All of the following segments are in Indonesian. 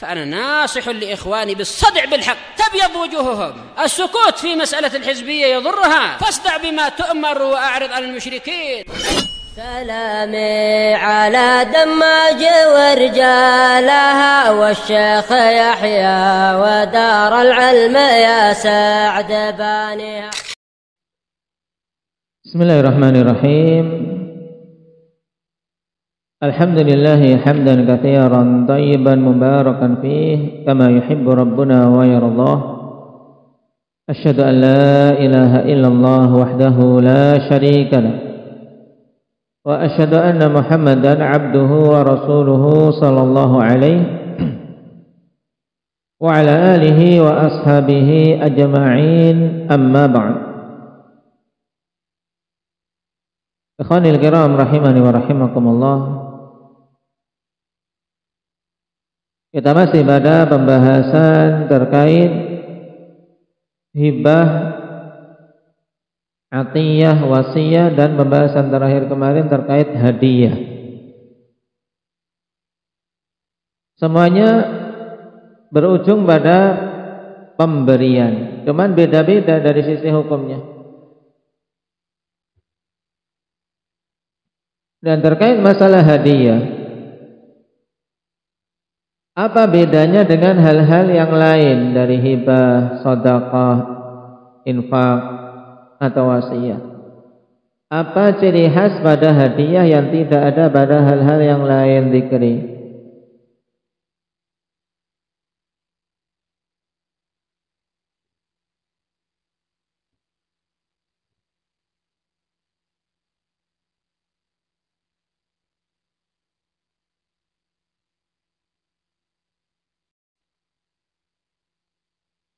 فأنا ناصح لإخواني بالصدع بالحق، تبيض وجوههم. السكوت في مسألة الحزبية يضرها، فاصدع بما تؤمر وأعرض عن المشركين. سلامي على دماج ورجالها والشيخ يحيى ودار العلم يا سعد بانيها. Bismillahirrahmanirrahim. Alhamdulillahi hamdan katsiran thayyiban mubarakan fih kama yuhibbu rabbuna wa yardah. Asyhadu an la ilaha illallah wahdahu la syarika lah. Wa asyhadu anna Muhammadan abduhu wa rasuluhu sallallahu alaihi wa ala alihi wa ashabihi ajma'in, amma ba'd. Ikhwanil kiram rahimani wa rahimakumullah. Kita masih pada pembahasan terkait hibah, atiyah, wasiyah, dan pembahasan terakhir kemarin terkait hadiah. Semuanya berujung pada pemberian, cuman beda-beda dari sisi hukumnya. Dan terkait masalah hadiah, apa bedanya dengan hal-hal yang lain dari hibah, sedekah, infak, atau wasiyah? Apa ciri khas pada hadiah yang tidak ada pada hal-hal yang lain dzikri?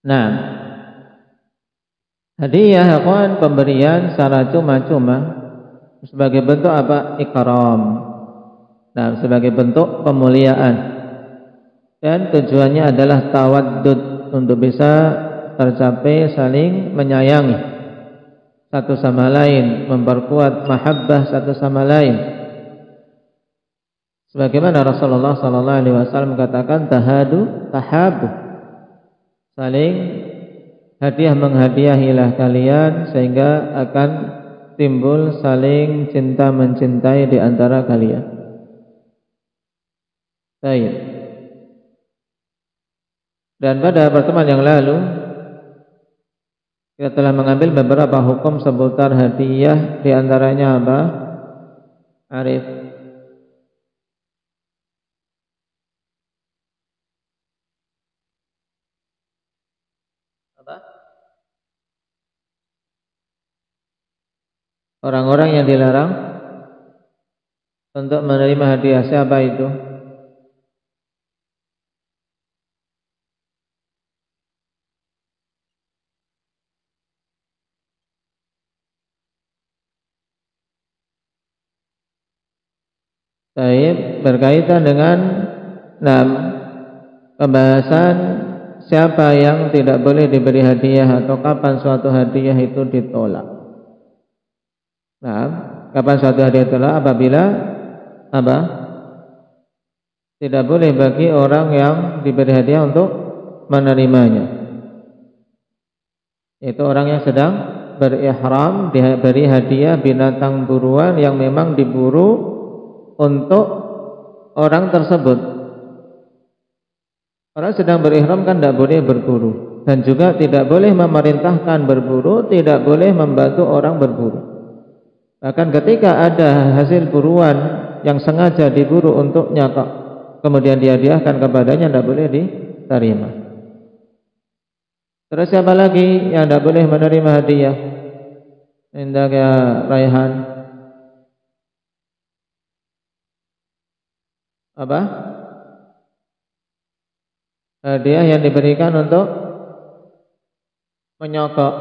Nah, hadiah akan pemberian secara cuma-cuma sebagai bentuk apa? Ikram. Nah, sebagai bentuk pemuliaan. Dan tujuannya adalah tawaddud, untuk bisa tercapai saling menyayangi satu sama lain, memperkuat mahabbah satu sama lain. Sebagaimana Rasulullah sallallahu alaihi wasallam katakan, tahadu tahabu. Saling hadiah menghadiahilah kalian sehingga akan timbul saling cinta mencintai di antara kalian. Baik. Dan pada pertemuan yang lalu kita telah mengambil beberapa hukum seputar hadiah, di antaranya apa? Arif. Orang-orang yang dilarang untuk menerima hadiah, siapa itu? Baik, berkaitan dengan pembahasan siapa yang tidak boleh diberi hadiah atau kapan suatu hadiah itu ditolak. Nah, kapan suatu hadiah ditolak? Apabila apa? Tidak boleh bagi orang yang diberi hadiah untuk menerimanya. Itu orang yang sedang berihram, diberi hadiah binatang buruan yang memang diburu untuk orang tersebut. Orang sedang berihram kan tidak boleh berburu, dan juga tidak boleh memerintahkan berburu, tidak boleh membantu orang berburu. Bahkan ketika ada hasil buruan yang sengaja diburu untuk nyakak, kemudian dihadiahkan kepadanya, tidak boleh diterima. Terus siapa lagi yang tidak boleh menerima hadiah? Indah ya Raihan. Apa? Hadiah yang diberikan untuk menyokok.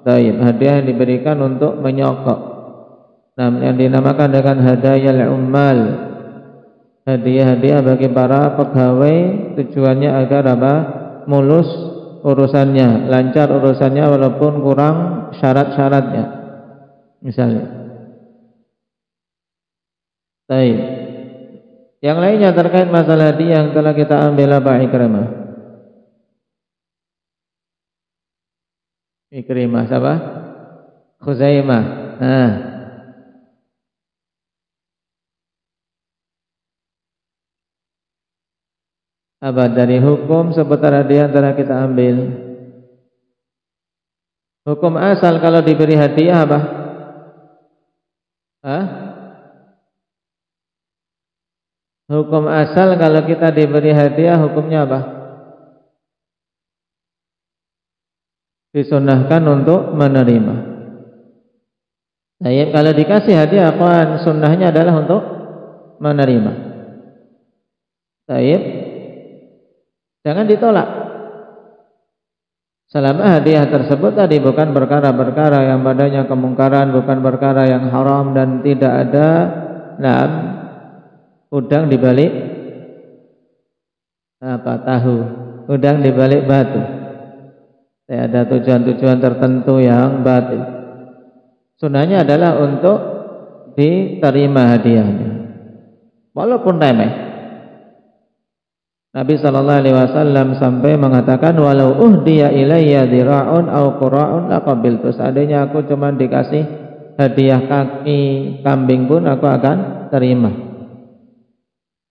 Baik, hadiah yang diberikan untuk menyokok. Nah, yang dinamakan dengan hadayal ummal, hadiah-hadiah bagi para pegawai, tujuannya agar apa? Mulus urusannya, lancar urusannya walaupun kurang syarat-syaratnya. Misalnya. Baik. Yang lainnya terkait masalah hadiah yang telah kita ambil apa Ikrimah? Ikrimah siapa? Khuzaimah. Nah. Apa dari hukum seputar hadiah yang telah kita ambil? Hukum asal kalau diberi hadiah apa? Hukum asal kalau kita diberi hadiah hukumnya apa? Disunahkan untuk menerima. Baik, kalau dikasih hadiah kan sunnahnya adalah untuk menerima. Baik, jangan ditolak. Selama hadiah tersebut tadi bukan perkara-perkara yang padanya kemungkaran, bukan perkara yang haram dan tidak ada udang di balik tahu, udang di balik batu. Tidak ada tujuan-tujuan tertentu yang batil. Sunnahnya adalah untuk diterima hadiahnya, walaupun remeh. Nabi SAW sampai mengatakan, walau uhdiya ilayya dira'un au qura'un laqabiltu. Seandainya aku cuma dikasih hadiah kaki kambing pun aku akan terima.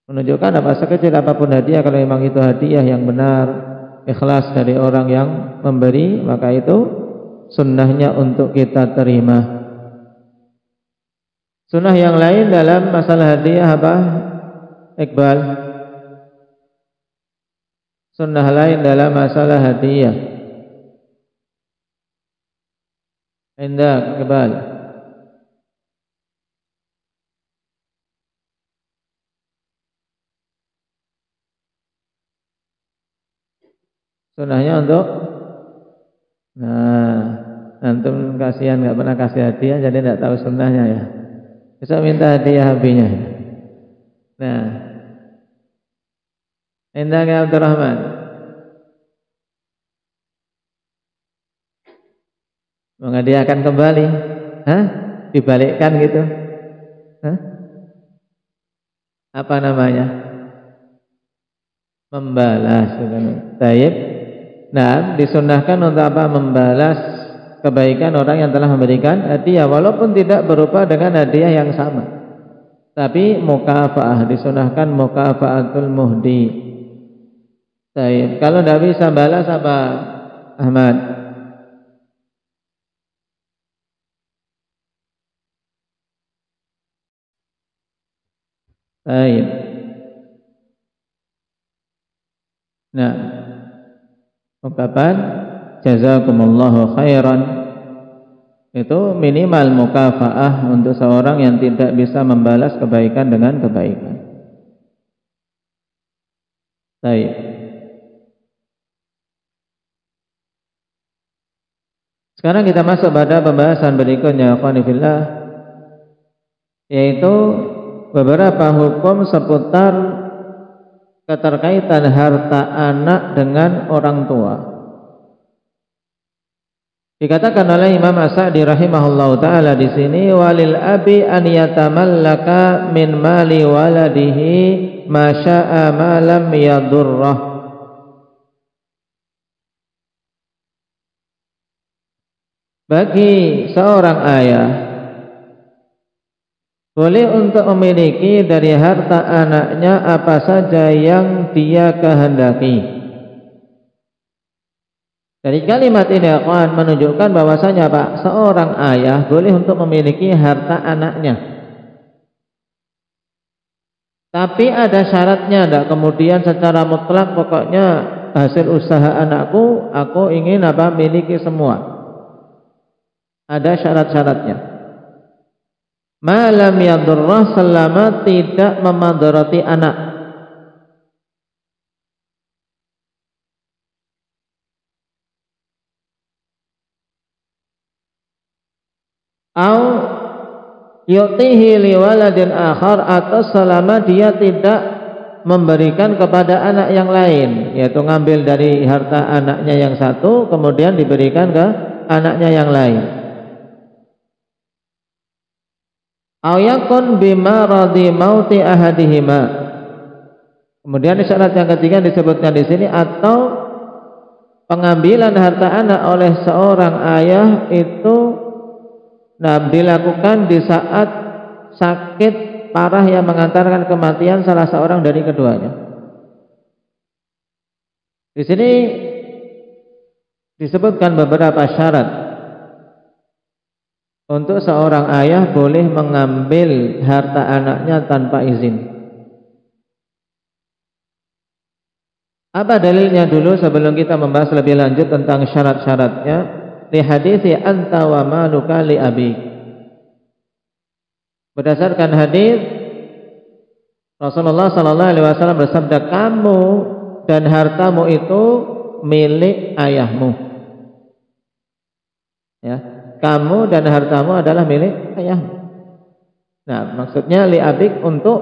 Menunjukkan apa sekecil apapun hadiah, kalau memang itu hadiah yang benar, ikhlas dari orang yang memberi, maka itu sunnahnya untuk kita terima. Sunnah yang lain dalam masalah hadiah apa Iqbal? Sunnah lain dalam masalah hadiah. Indah Iqbal. Sunnahnya untuk antum kasihan nggak pernah kasih hadiah jadi nggak tahu sunnahnya ya. Bisa minta hadiah habisnya. Indah ke Abdurrahman. Menghadiahkan kembali, dibalikkan gitu, apa namanya? Membalas. Taib. Nah, disunnahkan untuk apa? Membalas kebaikan orang yang telah memberikan hadiah, walaupun tidak berupa dengan hadiah yang sama. Tapi mukafaah, disunahkan mukafaatul muhdi. Baik, kalau tidak bisa balas apa Ahmad? Baik. Nah, ungkapan jazakumullahu khairan itu minimal mukafaah untuk seorang yang tidak bisa membalas kebaikan dengan kebaikan. Baik. Sekarang kita masuk pada pembahasan berikutnya, akhwanifillah, yaitu beberapa hukum seputar keterkaitan harta anak dengan orang tua. Dikatakan oleh Imam As-Sa'di rahimahullahu taala di sini, walil abi an yatamallaka min mali waladihi ma syaa ma lam yadurrah. Bagi seorang ayah boleh untuk memiliki dari harta anaknya apa saja yang dia kehendaki. Dari kalimat ini akan menunjukkan bahwasanya Pak, seorang ayah boleh untuk memiliki harta anaknya. Tapi ada syaratnya, tidak kemudian secara mutlak pokoknya hasil usaha anakku aku ingin miliki semua. Ada syarat-syaratnya. Malam yadurrah, selama tidak memadarati anak. Au yu'tihi liwaladin akhar, atau selama dia tidak memberikan kepada anak yang lain, yaitu ngambil dari harta anaknya yang satu kemudian diberikan ke anaknya yang lain. Au yakun bima radhi mauti ahadihima, Kemudian syarat yang ketiga disebutkan di sini, atau pengambilan harta anak oleh seorang ayah itu dilakukan di saat sakit parah yang mengantarkan kematian salah seorang dari keduanya. Di sini disebutkan beberapa syarat untuk seorang ayah boleh mengambil harta anaknya tanpa izin. Apa dalilnya dulu sebelum kita membahas lebih lanjut tentang syarat-syaratnya? Li hadithi anta wa maluka li abik. Berdasarkan hadis Rasulullah sallallahu alaihi wasallam bersabda, kamu dan hartamu itu milik ayahmu. Ya, kamu dan hartamu adalah milik ayahmu. Nah, maksudnya li abik, untuk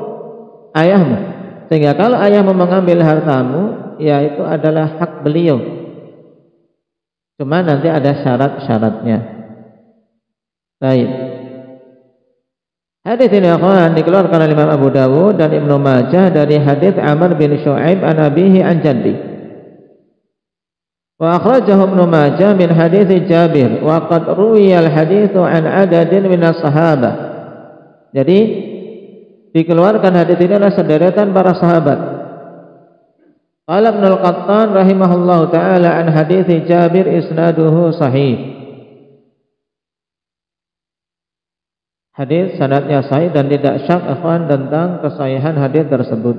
ayahmu. Sehingga kalau ayahmu mengambil hartamu, ya itu adalah hak beliau. Cuma nanti ada syarat-syaratnya. Baik. Hadis ini akan dikeluarkan oleh Imam Abu Dawud dan Ibnu Majah dari hadis Amr bin Syu'aib an abihi an jaddi. Wa akhrajahu Ibnu Majah min hadis Jabir wa qad ruwiya al-hadits an adadin min as-sahabah. Jadi dikeluarkan hadis ini adalah sederetan para sahabat. Qala Ibnu Al-Qattan rahimahullahu taala an hadis Jabir isnaduhu sahih. Hadis sanadnya sahih dan tidak syak ikhwan tentang kesahihan hadis tersebut.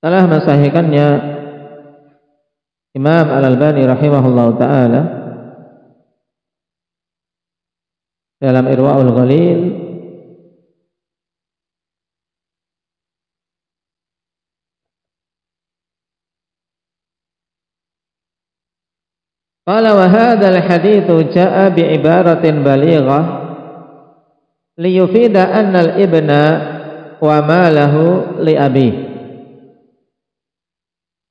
Telah mensahihkannya Imam Al-Albani rahimahullahu taala dalam Irwaul Ghalil qala wa hadzal haditsu jaa bi ibaratin balighah liyufida anna al-ibna wa malahu li abi.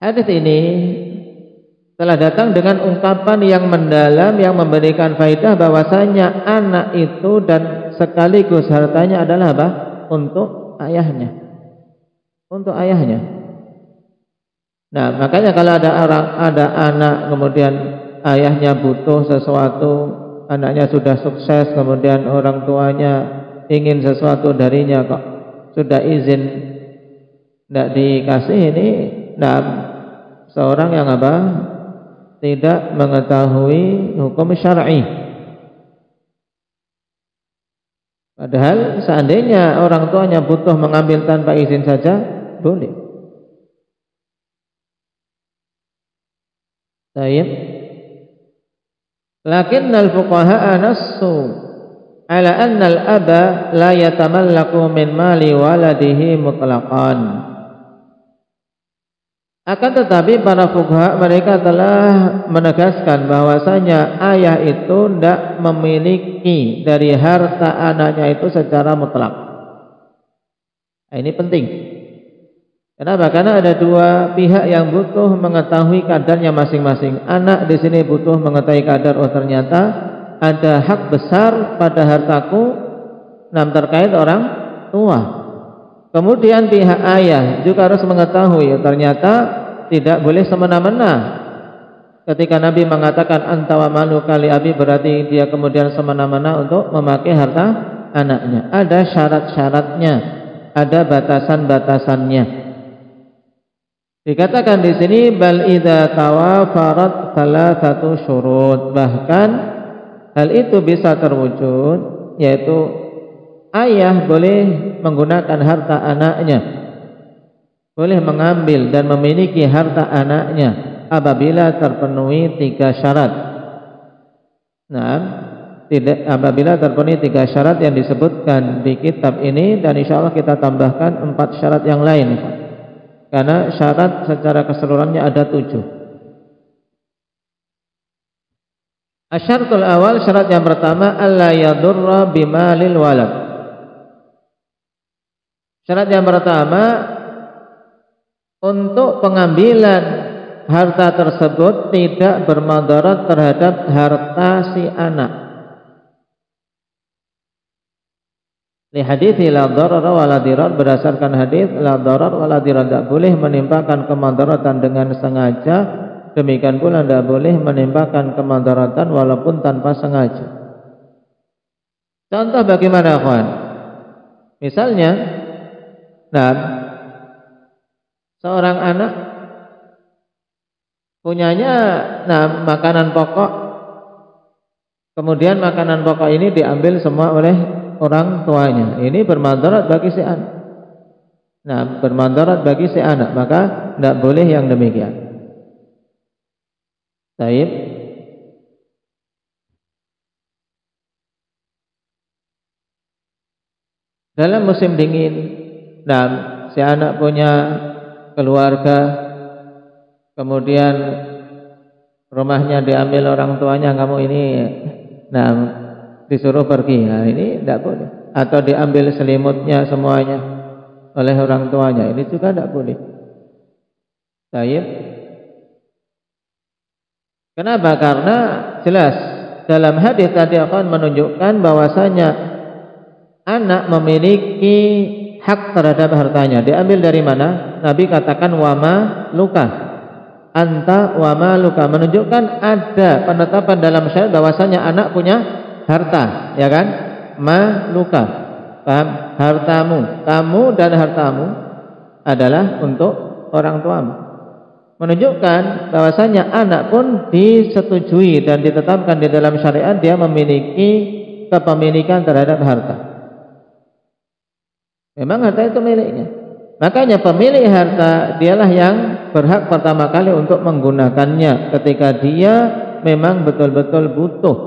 Hadis ini telah datang dengan ungkapan yang mendalam yang memberikan faidah bahwasanya anak itu dan sekaligus hartanya adalah apa? Untuk ayahnya. Untuk ayahnya. Nah, makanya kalau ada anak kemudian ayahnya butuh sesuatu, anaknya sudah sukses, kemudian orang tuanya ingin sesuatu darinya kok sudah izin tidak dikasih, ini seorang yang apa? Tidak mengetahui hukum syar'i. Padahal seandainya orang tuanya butuh mengambil tanpa izin saja boleh. Baik. Lakinnal fuqaha'a nassu ala anna al-aba la yatamallaku min mali waladihi mutlaqan. Akan tetapi para fuqaha mereka telah menegaskan bahwasanya ayah itu tidak memiliki dari harta anaknya itu secara mutlak. Nah, ini penting. Kenapa? Karena ada dua pihak yang butuh mengetahui kadarnya masing-masing. Anak di sini butuh mengetahui kadar, oh ternyata ada hak besar pada hartaku terkait orang tua. Kemudian pihak ayah juga harus mengetahui, ternyata tidak boleh semena-mena. Ketika Nabi mengatakan anta wa maluka li abi, berarti dia kemudian semena-mena untuk memakai harta anaknya. Ada syarat-syaratnya, ada batasan-batasannya. Dikatakan di sini bal idza tawafarat salasatu syurut, bahkan hal itu bisa terwujud, yaitu ayah boleh menggunakan harta anaknya, boleh mengambil dan memiliki harta anaknya apabila terpenuhi 3 syarat. Nah, apabila terpenuhi 3 syarat yang disebutkan di kitab ini, dan insya Allah kita tambahkan 4 syarat yang lain, karena syarat secara keseluruhannya ada 7. Asyaratul awal, syarat yang pertama, alla yadurra bimalil walad. Syarat yang pertama, untuk pengambilan harta tersebut tidak bermadarat terhadap harta si anak. Li hadithi la darar wa la dirar, berdasarkan hadis la darar wa la dirar, tidak boleh menimpakan kemadaratan dengan sengaja, demikian pula tidak boleh menimpakan kemadaratan walaupun tanpa sengaja. Contoh bagaimana, kawan? Misalnya, seorang anak punyanya makanan pokok, kemudian makanan pokok ini diambil semua oleh orang tuanya. Ini bermadarat bagi si anak. Bermadarat bagi si anak, maka tidak boleh yang demikian. Baik. Dalam musim dingin, si anak punya keluarga, kemudian rumahnya diambil orang tuanya, kamu ini disuruh pergi. Nah, ini tidak boleh. Atau diambil selimutnya semuanya oleh orang tuanya, ini juga tidak boleh. Baik. Kenapa? Karena jelas dalam hadis tadi akan menunjukkan bahwasanya anak memiliki hak terhadap hartanya. Diambil dari mana? Nabi katakan wama luka, anta wama luka, menunjukkan ada penetapan dalam syariat bahwasanya anak punya harta, ya kan? Maluka, paham? Hartamu, kamu dan hartamu adalah untuk orang tuamu. Menunjukkan bahwasanya anak pun disetujui dan ditetapkan di dalam syariat dia memiliki kepemilikan terhadap harta. Memang harta itu miliknya. Makanya pemilik harta dialah yang berhak pertama kali untuk menggunakannya ketika dia memang betul-betul butuh.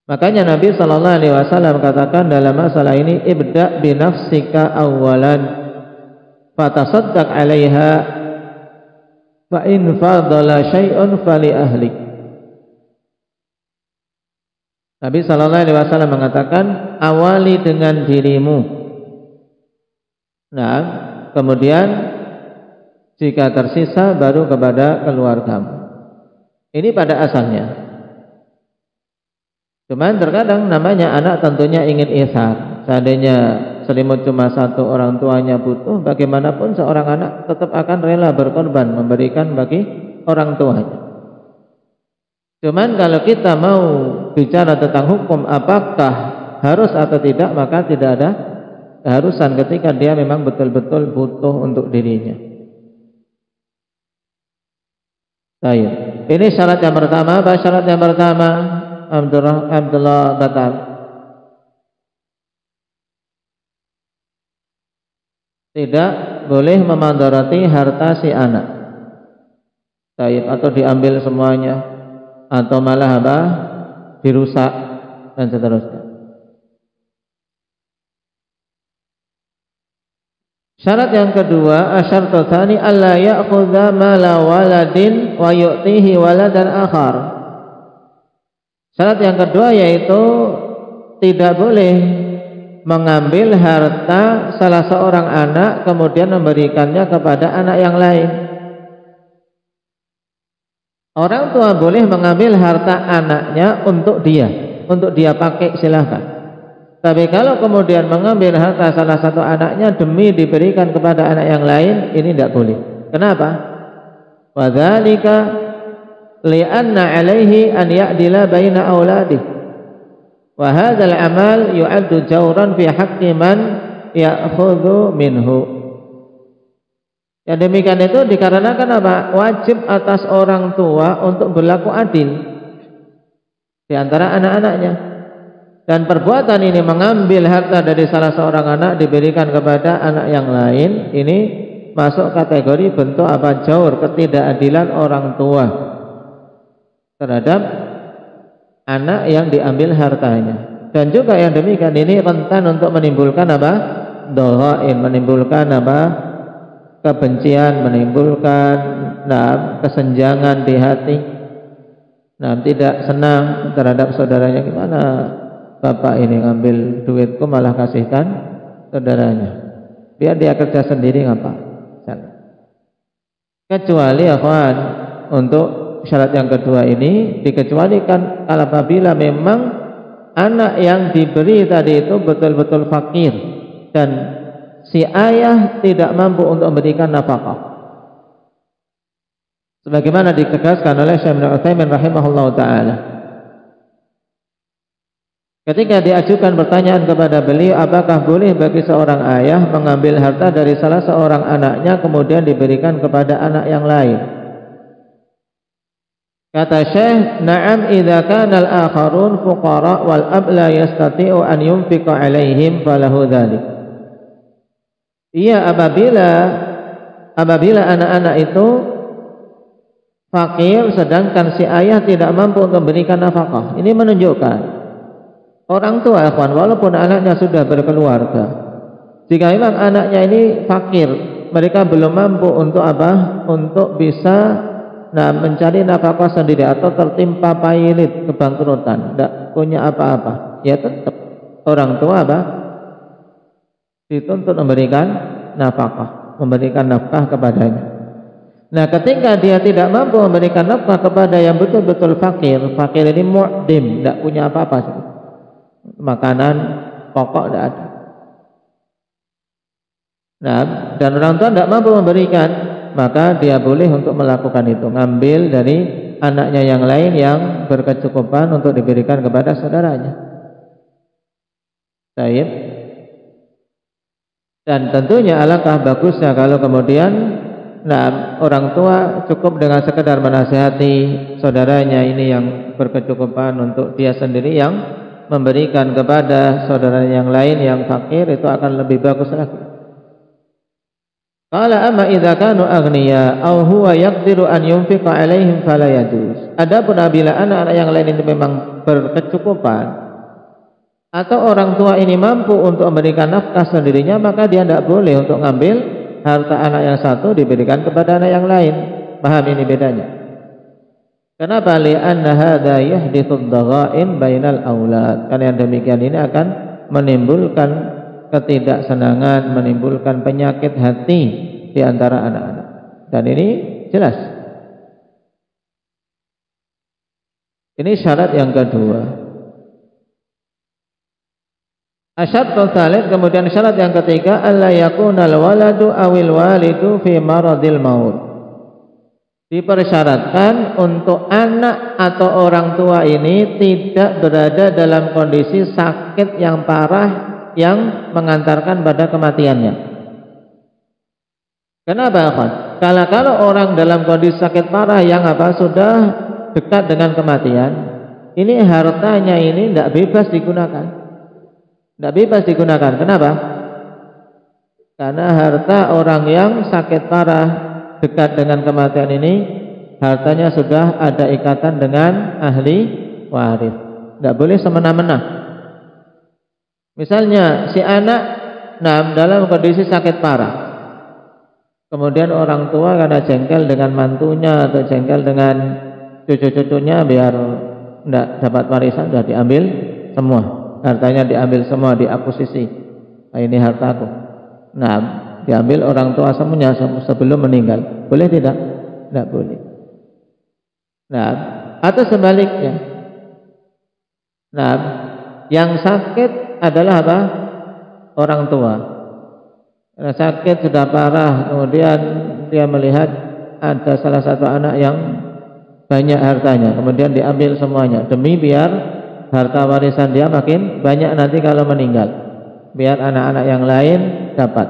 Makanya Nabi sallallahu alaihi wasallam katakan dalam masalah ini, ibda bi nafsika awwalan fatasaddaq 'alaiha fa in fadala syai'un fali ahlik. Nabi sallallahu alaihi wasallam mengatakan, awali dengan dirimu. Kemudian jika tersisa baru kepada keluargamu. Ini pada asalnya. Cuman terkadang namanya anak tentunya ingin ihsan. Seandainya selimut cuma satu, orang tuanya butuh, bagaimanapun seorang anak tetap akan rela berkorban memberikan bagi orang tuanya. Cuman kalau kita mau bicara tentang hukum apakah harus atau tidak, maka tidak ada keharusan ketika dia memang betul-betul butuh untuk dirinya. Baik. Ini syarat yang pertama. Apa syarat yang pertama? Abdullah Batal. Tidak boleh memandarati harta si anak. Baik, atau diambil semuanya, atau malah dirusak dan seterusnya. Syarat yang kedua, asyartu tsani alla ya'khudha mala waladin wa yu'tihi waladan akhar. Syarat yang kedua yaitu tidak boleh mengambil harta salah seorang anak kemudian memberikannya kepada anak yang lain. Orang tua boleh mengambil harta anaknya untuk dia pakai, silahkan. Tapi kalau kemudian mengambil harta salah satu anaknya demi diberikan kepada anak yang lain, ini tidak boleh. Kenapa? Wa dzalika li'anna 'alaihi an ya'dila baina auladihi. Wa hadzal amal yu'addu jawran fi haqqi man ya'khudhu minhu. Yang demikian itu dikarenakan apa? Wajib atas orang tua untuk berlaku adil di antara anak-anaknya. Dan perbuatan ini mengambil harta dari salah seorang anak diberikan kepada anak yang lain, ini masuk kategori bentuk apa? Jawr, ketidakadilan orang tua terhadap anak yang diambil hartanya. Dan juga yang demikian ini rentan untuk menimbulkan apa? Doghain, menimbulkan apa? Kebencian, menimbulkan kesenjangan di hati. Tidak senang terhadap saudaranya. Gimana bapak ini ngambil duitku malah kasihkan saudaranya, biar dia kerja sendiri ngapa? Kecuali akhwan, untuk syarat yang kedua ini dikecualikan apabila memang anak yang diberi tadi itu betul-betul fakir dan si ayah tidak mampu untuk memberikan nafkah. Sebagaimana ditegaskan oleh Syekh Ibnu Utsaimin rahimahullahu taala. Ketika diajukan pertanyaan kepada beliau, apakah boleh bagi seorang ayah mengambil harta dari salah seorang anaknya kemudian diberikan kepada anak yang lain? Kata Syekh, "Na'am idza kana al-akharun fuqara wal ab la yastati'u an yunfiqa 'alaihim falahu dzalik." Iya, apabila anak-anak itu fakir sedangkan si ayah tidak mampu untuk memberikan nafkah. Ini menunjukkan orang tua, ikhwan, walaupun anaknya sudah berkeluarga, jika memang anaknya ini fakir, mereka belum mampu untuk apa? Untuk bisa mencari nafkah sendiri atau tertimpa pailit kebangkrutan, tidak punya apa-apa, ya tetap orang tua apa? Dituntut memberikan nafkah kepadanya. Nah, ketika dia tidak mampu memberikan nafkah kepada yang betul-betul fakir ini mu'dim, tidak punya apa-apa, makanan pokok tidak ada. Nah, dan orang tua tidak mampu memberikan, maka dia boleh untuk melakukan itu, ngambil dari anaknya yang lain yang berkecukupan untuk diberikan kepada saudaranya. Baik. Dan tentunya alangkah bagusnya kalau kemudian orang tua cukup dengan sekedar menasihati saudaranya ini yang berkecukupan untuk dia sendiri yang memberikan kepada saudara yang lain yang fakir, itu akan lebih bagus lagi. Qala amma idza kanu aghniya aw huwa yaqdiru an yunfiqa 'alaihim fala yajuz. Adapun apabila anak-anak yang lain itu memang berkecukupan atau orang tua ini mampu untuk memberikan nafkah sendirinya, maka dia tidak boleh untuk ngambil harta anak yang satu diberikan kepada anak yang lain. Paham ini bedanya? Kenapa? Li'anna hadza yahdithu ad-dhagha'in bainal aulad. Karena yang demikian ini akan menimbulkan ketidaksenangan, menimbulkan penyakit hati di antara anak-anak. Dan ini jelas. Ini syarat yang kedua. Asyartul tsalits, kemudian syarat yang ketiga, alla yakunal waladu awil walidu fi maradil maut. Dipersyaratkan untuk anak atau orang tua ini tidak berada dalam kondisi sakit yang parah yang mengantarkan pada kematiannya. Kenapa, Pak? Kalau orang dalam kondisi sakit parah yang sudah dekat dengan kematian, ini hartanya ini tidak bebas digunakan. Tidak bebas digunakan. Kenapa? Karena harta orang yang sakit parah dekat dengan kematian ini, hartanya sudah ada ikatan dengan ahli waris. Tidak boleh semena-mena. Misalnya si anak dalam kondisi sakit parah, kemudian orang tua karena jengkel dengan mantunya atau jengkel dengan cucu-cucunya biar tidak dapat warisan, sudah diambil semua. Hartanya diambil semua, diakuisisi. Nah, ini hartaku. Nah, diambil orang tua semuanya sebelum meninggal. Boleh tidak? Tidak boleh. Nah, atau sebaliknya. Nah, yang sakit adalah apa? Orang tua. Karena sakit sudah parah, kemudian dia melihat ada salah satu anak yang banyak hartanya, kemudian diambil semuanya demi biar harta warisan dia makin banyak nanti kalau meninggal, biar anak-anak yang lain dapat.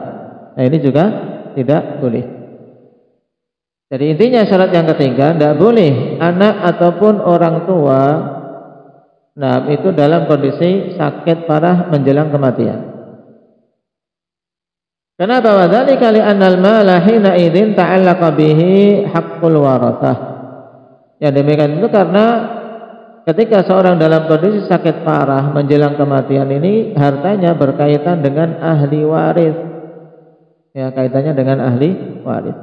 Nah, ini juga tidak boleh. Jadi intinya syarat yang ketiga, tidak boleh anak ataupun orang tua itu dalam kondisi sakit parah menjelang kematian. Kenapa? Wadzalika li'annal mala hina idzin ta'allaqa bihi haqqul warathah. Yang demikian itu karena ketika seorang dalam kondisi sakit parah menjelang kematian ini, hartanya berkaitan dengan ahli waris. Ya, kaitannya dengan ahli waris.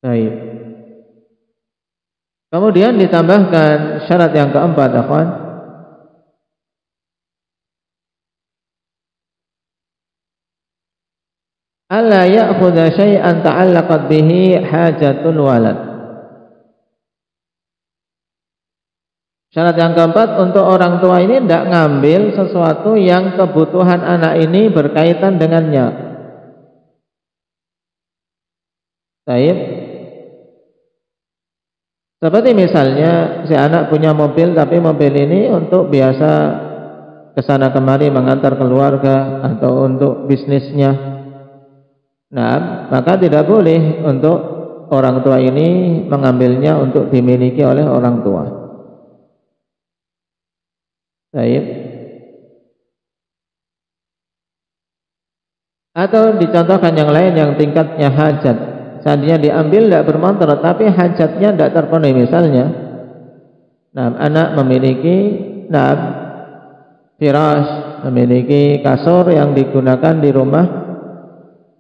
Baik. Kemudian ditambahkan syarat yang keempat, akhwan. alla ya'khudha syai'an ta'allaqat bihi hajatul walad. Syarat yang keempat, untuk orang tua ini tidak ngambil sesuatu yang kebutuhan anak ini berkaitan dengannya. Baik. Seperti misalnya si anak punya mobil, tapi mobil ini untuk biasa kesana kemari mengantar keluarga atau untuk bisnisnya. Nah, maka tidak boleh untuk orang tua ini mengambilnya untuk dimiliki oleh orang tua. Baik. Atau dicontohkan yang lain yang tingkatnya hajat. Seandainya diambil tidak bermanfaat, tapi hajatnya tidak terpenuhi. Misalnya, anak memiliki firash, memiliki kasur yang digunakan di rumah.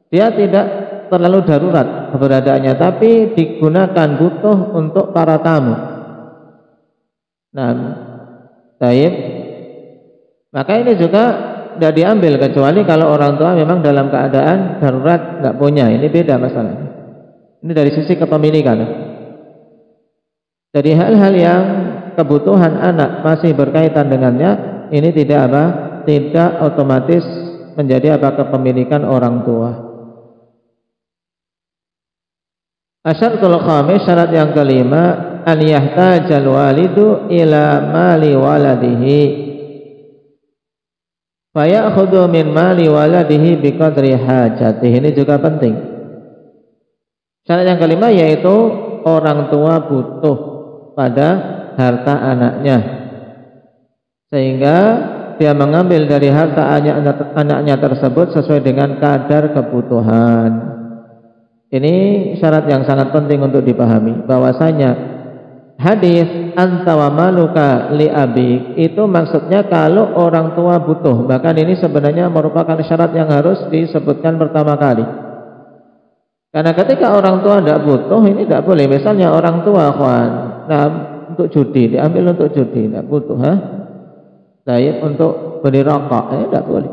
Dia tidak terlalu darurat keberadaannya, tapi digunakan butuh untuk para tamu. Baik. Maka ini juga tidak diambil kecuali kalau orang tua memang dalam keadaan darurat, nggak punya. Ini beda masalahnya. Ini dari sisi kepemilikan. Jadi hal-hal yang kebutuhan anak masih berkaitan dengannya, ini tidak otomatis menjadi kepemilikan orang tua. Asyaratul khamis, syarat yang kelima, an yahtajal walidu ila mali waladihi faya'khudhu min mali waladihi biqadri hajatihi. Ini juga penting. Syarat yang kelima yaitu orang tua butuh pada harta anaknya, sehingga dia mengambil dari harta anaknya tersebut sesuai dengan kadar kebutuhan. Ini syarat yang sangat penting untuk dipahami, bahwasanya hadis anta wa maluka li abik itu maksudnya kalau orang tua butuh. Bahkan ini sebenarnya merupakan syarat yang harus disebutkan pertama kali. Karena ketika orang tua tidak butuh, ini tidak boleh. Misalnya orang tua untuk judi, diambil untuk judi, tidak butuh, untuk beli rokok, tidak boleh.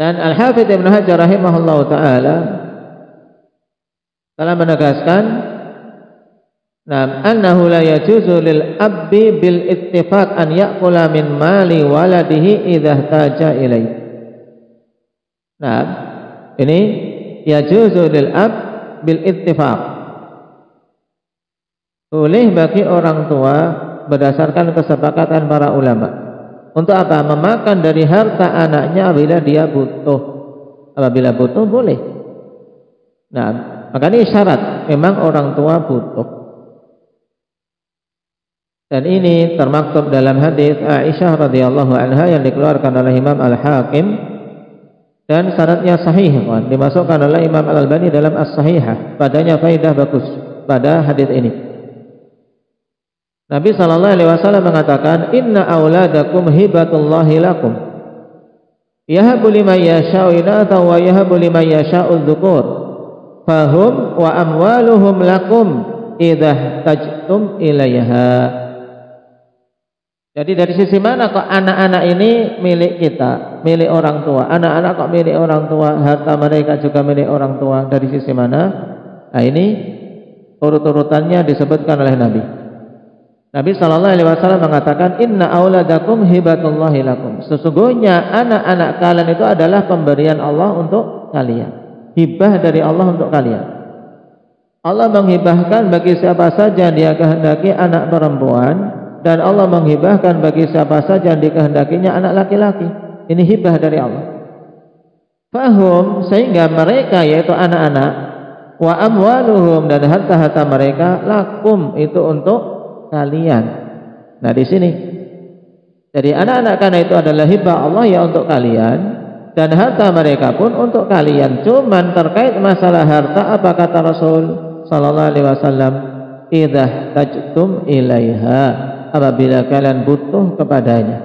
Dan Al-Hafidz Ibnu Hajar rahimahullahu taala telah menegaskan, annahu la yajuzu lil abbi bil ittifaq an ya'kula min mali waladihi idza ihtaja ilaih. Ini yajuzu lil ab bil ittifaq. Boleh bagi orang tua berdasarkan kesepakatan para ulama. Untuk apa? Memakan dari harta anaknya apabila dia butuh. Apabila butuh boleh. Maka ini syarat, memang orang tua butuh. Dan ini termaktub dalam hadis Aisyah radhiyallahu anha yang dikeluarkan oleh Imam Al-Hakim dan syaratnya sahih, dimasukkan oleh Imam Al-Albani dalam As-Sahihah. Padanya faidah bagus pada hadis ini. Nabi sallallahu alaihi wasallam mengatakan, inna auladakum hibatullahi lakum yahabu liman yasha'u inatha wa yahabu liman yasha'u dzukur fahum wa amwaluhum lakum idza tajtum ilaiha. Jadi dari sisi mana kok anak-anak ini milik kita, milik orang tua? Anak-anak kok milik orang tua, harta mereka juga milik orang tua. Dari sisi mana? Ini urut-urutannya disebutkan oleh Nabi. Nabi sallallahu alaihi wasallam mengatakan, inna auladakum hibatullahi lakum. Sesungguhnya anak-anak kalian itu adalah pemberian Allah untuk kalian. Hibah dari Allah untuk kalian. Allah menghibahkan bagi siapa saja dia kehendaki anak perempuan, dan Allah menghibahkan bagi siapa saja yang dikehendakinya anak laki-laki. Ini hibah dari Allah. Fahum, sehingga mereka yaitu anak-anak, wa amwaluhum, dan harta-harta mereka, lakum, itu untuk kalian. Nah di sini, jadi anak-anak karena itu adalah hibah Allah ya untuk kalian, dan harta mereka pun untuk kalian. Cuman terkait masalah harta, apa kata Rasul sallallahu alaihi wasallam? Idza tajtum ilaiha, apabila kalian butuh kepadanya.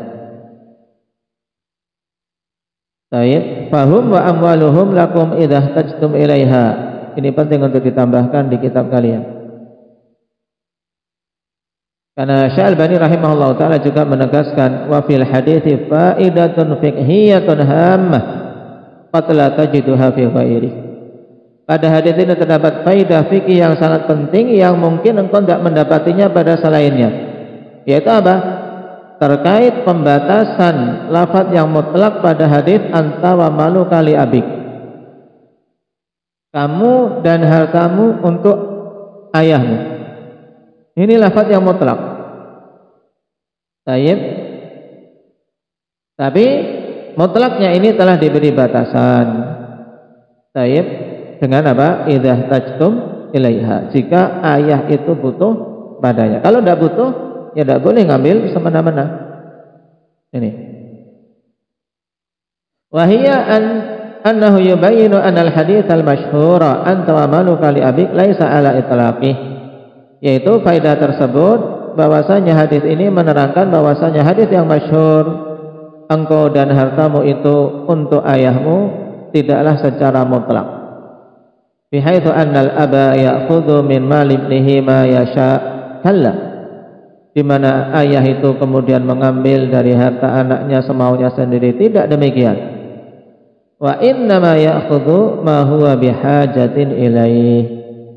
Baik, fahum wa amwaluhum lakum idza tajtum ilaiha. Ini penting untuk ditambahkan di kitab kalian. Karena Syalbani rahimahullah taala juga menegaskan wa fil hadithi faidatun fiqhiyatun hammah qad la tajiduha fi ghairi. Pada hadis ini terdapat faidah fikih yang sangat penting yang mungkin engkau tidak mendapatinya pada selainnya. Yaitu apa? Terkait pembatasan lafaz yang mutlak pada hadis anta wa malu kali abik. Kamu dan hartamu untuk ayahmu. Ini lafaz yang mutlak. Tayyib. Tapi mutlaknya ini telah diberi batasan. Tayyib. Dengan apa? Idza tajtum ilaiha. Jika ayah itu butuh padanya. Kalau tidak butuh, ya tidak boleh ngambil semena-mena. Ini. Wahia annahu yubayyinu anal hadits al-masyhura anta wa maluka li abik laisa ala itlaqih. Yaitu faedah tersebut bahwasanya hadis ini menerangkan bahwasanya hadis yang masyhur engkau dan hartamu itu untuk ayahmu tidaklah secara mutlak. Bihaitsu annal aba ya'khudhu min mali ibnihi ma yasha kalla, di mana ayah itu kemudian mengambil dari harta anaknya semaunya sendiri. Tidak demikian. Wa inna ma ya'khudhu ma huwa bihajatin ilaih.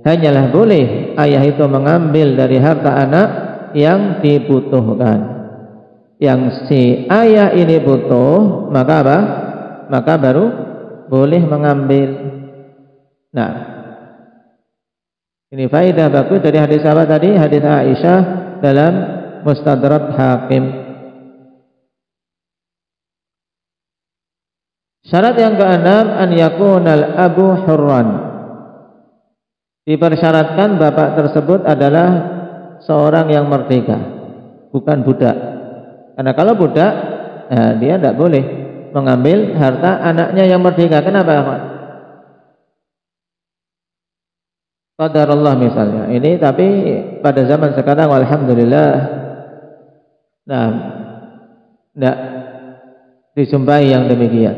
Hanyalah boleh ayah itu mengambil dari harta anak yang dibutuhkan. Yang si ayah ini butuh, maka apa? Maka baru boleh mengambil. Nah, ini faedah bagus dari hadis apa tadi? Hadis Aisyah dalam Mustadrak Hakim. Syarat yang keenam, an yakunal abu hurran. Dipersyaratkan bapak tersebut adalah seorang yang merdeka, bukan budak. Karena kalau budak, nah, dia tidak boleh mengambil harta anaknya yang merdeka. Kenapa? Qadarullah misalnya. Ini tapi pada zaman sekarang alhamdulillah, nah, tidak dijumpai yang demikian.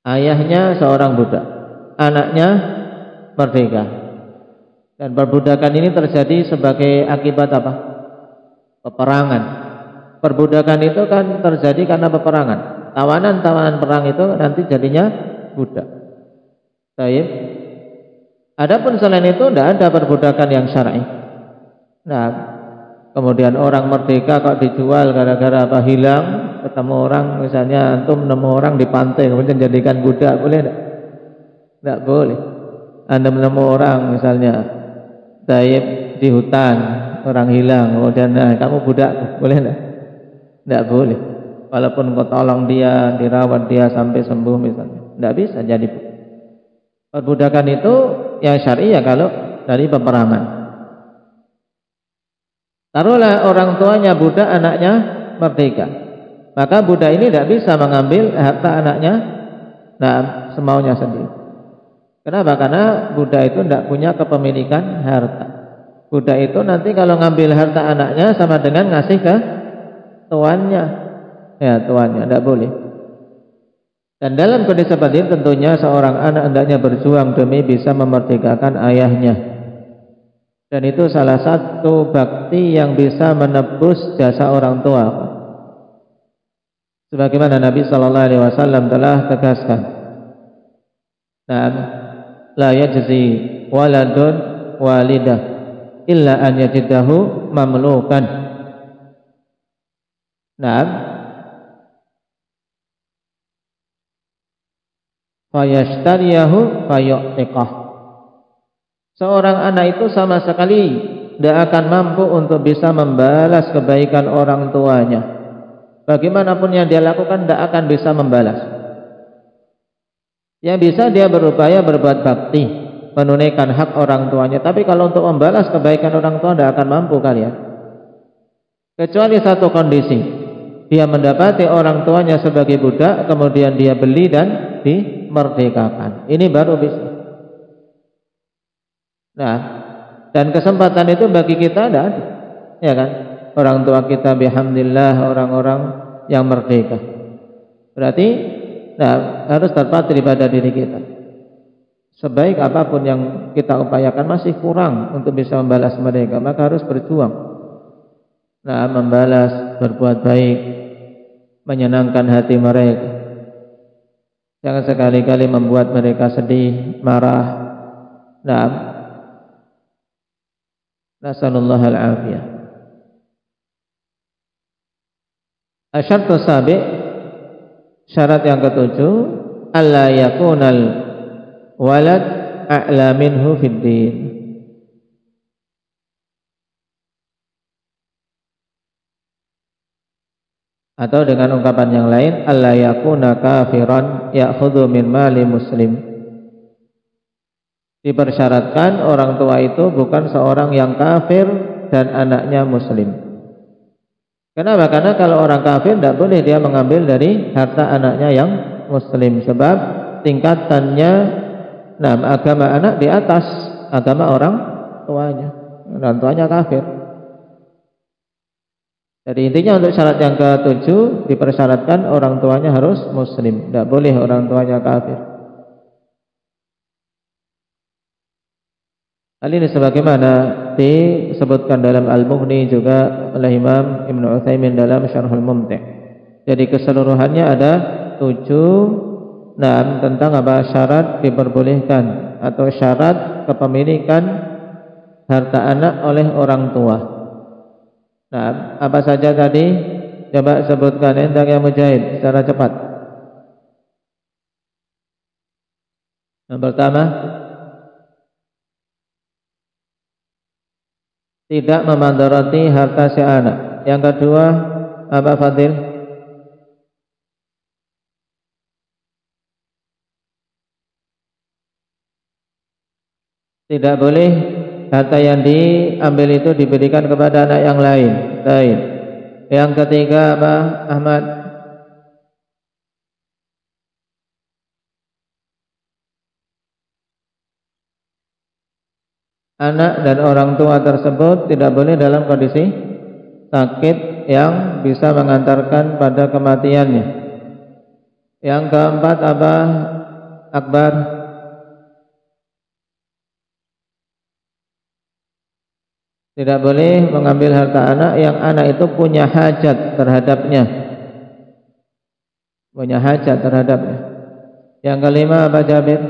Ayahnya seorang budak, anaknya merdeka. Dan perbudakan ini terjadi sebagai akibat apa? Peperangan. Perbudakan itu kan terjadi karena peperangan. Tawanan-tawanan perang itu nanti jadinya budak. Baik. Adapun selain itu tidak ada perbudakan yang syar'i. Nah, kemudian orang merdeka kok dijual gara-gara apa? Hilang, ketemu orang misalnya antum nemu orang di pantai kemudian jadikan budak, boleh tidak? Tidak boleh. Anda menemu orang misalnya taib di hutan, orang hilang, kemudian nah, kamu budak, boleh tidak? Tidak boleh. Walaupun kau tolong dia, dirawat dia sampai sembuh misalnya, tidak bisa jadi. Perbudakan itu yang syar'i ya kalau dari peperangan. Taruhlah orang tuanya budak, anaknya merdeka. Maka budak ini tidak bisa mengambil harta anaknya, nah, semaunya sendiri. Kenapa? Karena budak itu tidak punya kepemilikan harta. Budak itu nanti kalau ngambil harta anaknya sama dengan ngasih ke tuannya. Ya, tuannya tidak boleh. Dan dalam kondisi seperti ini tentunya seorang anak hendaknya berjuang demi bisa memerdekakan ayahnya. Dan itu salah satu bakti yang bisa menebus jasa orang tua. Sebagaimana Nabi sallallahu alaihi wasallam telah tegaskan. Nah, la yajzi waladun walidah illa an yajidahu mamlukan. Nah, fayashtariyahu fayu'tiqah. Seorang anak itu sama sekali tidak akan mampu untuk bisa membalas kebaikan orang tuanya. Bagaimanapun yang dia lakukan tidak akan bisa membalas. Yang bisa dia berupaya berbuat bakti, menunaikan hak orang tuanya. Tapi kalau untuk membalas kebaikan orang tua tidak akan mampu kalian. Kecuali satu kondisi, dia mendapati orang tuanya sebagai budak, kemudian dia beli dan dimerdekakan. Ini baru bisa. Nah, dan kesempatan itu bagi kita tidak ada, ya kan? Orang tua kita bihamdillah orang-orang yang merdeka. Berarti, nah, harus terpatri pada diri kita. Sebaik apapun yang kita upayakan masih kurang untuk bisa membalas mereka, maka harus berjuang membalas, berbuat baik, menyenangkan hati mereka. Jangan sekali-kali membuat mereka sedih, marah. Nasallallahu al-afiyah. Asyartu sabi', syarat yang ketujuh, alla yakunal walad a'la minhu fid din. Atau dengan ungkapan yang lain, alla yakuna kafiran ya'khudhu min mali muslim. Dipersyaratkan orang tua itu bukan seorang yang kafir dan anaknya muslim. Kenapa? Karena kalau orang kafir tidak boleh dia mengambil dari harta anaknya yang muslim, sebab tingkatannya agama anak di atas agama orang tuanya. Orang tuanya kafir. Jadi intinya untuk syarat yang ketujuh, dipersyaratkan orang tuanya harus muslim, tidak boleh orang tuanya kafir. Hal ini sebagaimana disebutkan dalam Al-Mughni juga oleh Imam Ibn Utsaimin dalam Syarhul Mumti'. Jadi keseluruhannya ada 7 tentang syarat diperbolehkan atau syarat kepemilikan harta anak oleh orang tua. Apa saja tadi? Coba sebutkan entah yang Mujahid secara cepat. Yang pertama, tidak memandarati harta si anak. Yang kedua, apa Fadil? Tidak boleh harta yang diambil itu diberikan kepada anak yang lain. Baik. Yang ketiga apa, Ahmad? Anak dan orang tua tersebut tidak boleh dalam kondisi sakit yang bisa mengantarkan pada kematiannya. Yang keempat apa, Akbar? Tidak boleh mengambil harta anak yang anak itu punya hajat terhadapnya. Punya hajat terhadapnya. Yang kelima apa, Jabir?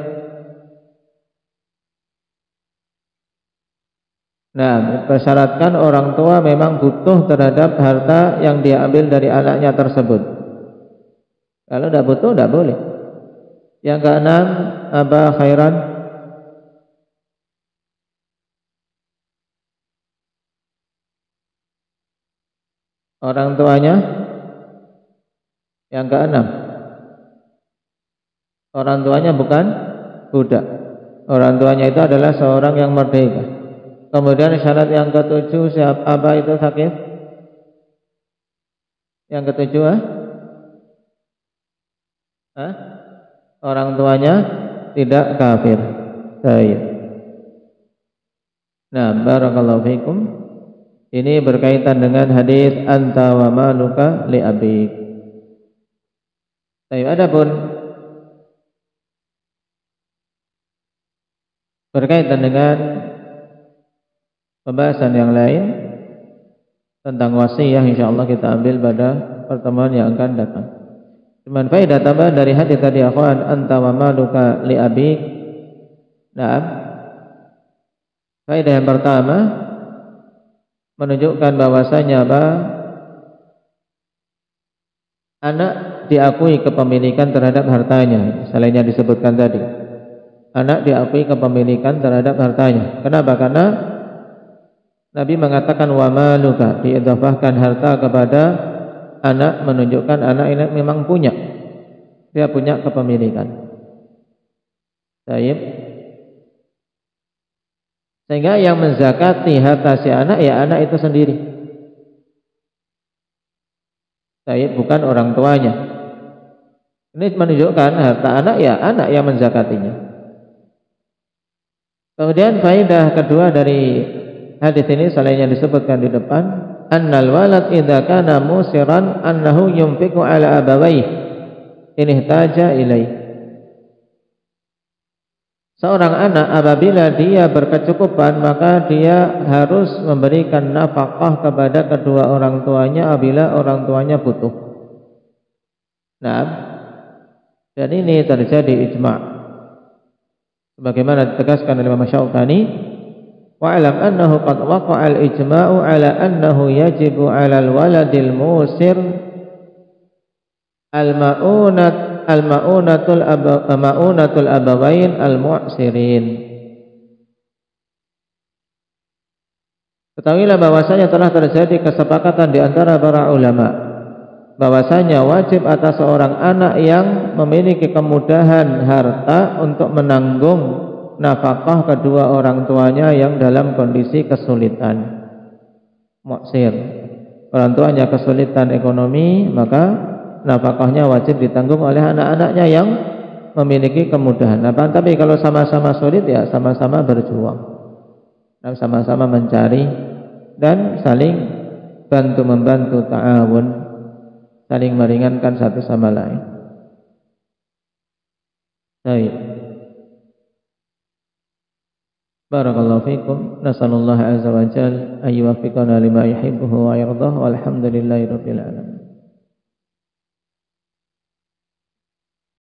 Persyaratkan orang tua memang butuh terhadap harta yang dia ambil dari anaknya tersebut. Kalau tidak butuh, tidak boleh. Yang keenam apa, Khairan? Orang tuanya. Yang keenam, orang tuanya bukan budak. Orang tuanya itu adalah seorang yang merdeka. Kemudian syarat yang ketujuh, apa itu, Sakif? Yang ketujuh orang tuanya tidak kafir. Baik. Barakallahu fikum. Ini berkaitan dengan hadis anta wa maluka li abik. Baik, adapun berkaitan dengan pembahasan yang lain tentang wasiyah, insyaallah kita ambil pada pertemuan yang akan datang. Cuman faedah tambahan dari hadis tadi, akhwan, anta wa maluka li abik. Faedah yang pertama menunjukkan bahwasanya anak diakui kepemilikan terhadap hartanya. Selainnya disebutkan tadi, anak diakui kepemilikan terhadap hartanya. Kenapa? Karena Nabi mengatakan wa maluka, diidhafahkan harta kepada anak, menunjukkan anak ini memang punya, dia punya kepemilikan. Baik. Sehingga yang menzakati harta si anak ya anak itu sendiri. Baik, bukan orang tuanya. Ini menunjukkan harta anak ya anak yang menzakatinya. Kemudian faedah kedua dari hadis ini selain yang disebutkan di depan, annal walad idza kana musiran annahu yunfiqu ala abawayhi in ihtaja ilaih. Seorang anak apabila dia berkecukupan, maka dia harus memberikan nafkah kepada kedua orang tuanya apabila orang tuanya butuh. Nah, dan ini terjadi ijma'. Sebagaimana ditegaskan oleh Imam Syaukani, wa'lam annahu qad waqa'a al-ijma'u ala annahu yajibu 'ala al-waladil musir al-ma'unatul abawain al-mu'sirin. Ketahuilah bahwasanya telah terjadi kesepakatan di antara para ulama bahwasanya wajib atas seorang anak yang memiliki kemudahan harta untuk menanggung nafkah kedua orang tuanya yang dalam kondisi kesulitan. Mu'sir, orang tuanya kesulitan ekonomi, maka nafkahnya wajib ditanggung oleh anak-anaknya yang memiliki kemudahan. Tapi kalau sama-sama sulit, ya sama-sama berjuang, dan sama-sama mencari dan saling bantu membantu, ta'awun, saling meringankan satu sama lain. Baik. Barakallahu fikum. Nasallallahu azza wa jalla an yuwaffiqana lima yuhibbuhu wa yardah. Walhamdulillahirabbil alamin.